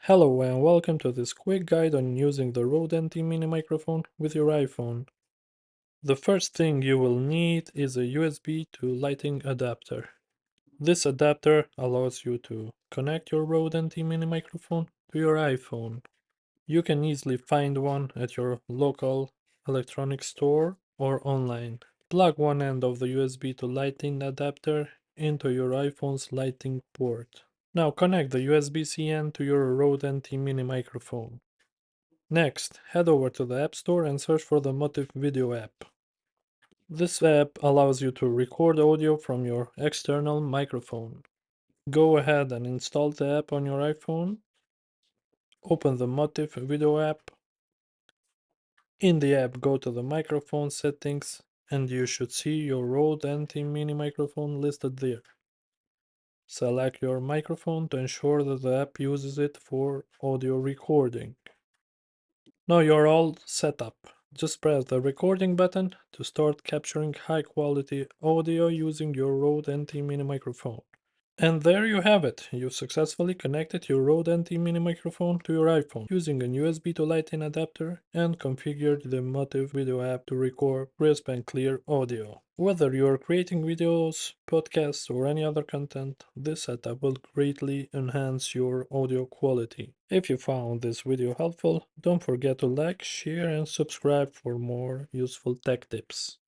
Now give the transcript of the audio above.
Hello and welcome to this quick guide on using the Rode NT Mini microphone with your iPhone. The first thing you will need is a USB to Lighting adapter. This adapter allows you to connect your Rode NT Mini microphone to your iPhone. You can easily find one at your local electronics store or online. Plug one end of the USB to Lighting adapter into your iPhone's Lighting port. Now connect the USB-C end to your Rode NT Mini microphone. Next, head over to the App Store and search for the MOTIV Video app. This app allows you to record audio from your external microphone. Go ahead and install the app on your iPhone. Open the MOTIV Video app. In the app, go to the microphone settings and you should see your Rode NT Mini microphone listed there. Select your microphone to ensure that the app uses it for audio recording. Now you're all set up. Just press the recording button to start capturing high quality audio using your Rode NT Mini microphone. And there you have it. You've successfully connected your Rode NT Mini microphone to your iPhone using a USB to Lighting adapter and configured the MOTIV Video app to record crisp and clear audio. Whether you are creating videos, podcasts, or any other content, this setup will greatly enhance your audio quality. If you found this video helpful, don't forget to like, share, and subscribe for more useful tech tips.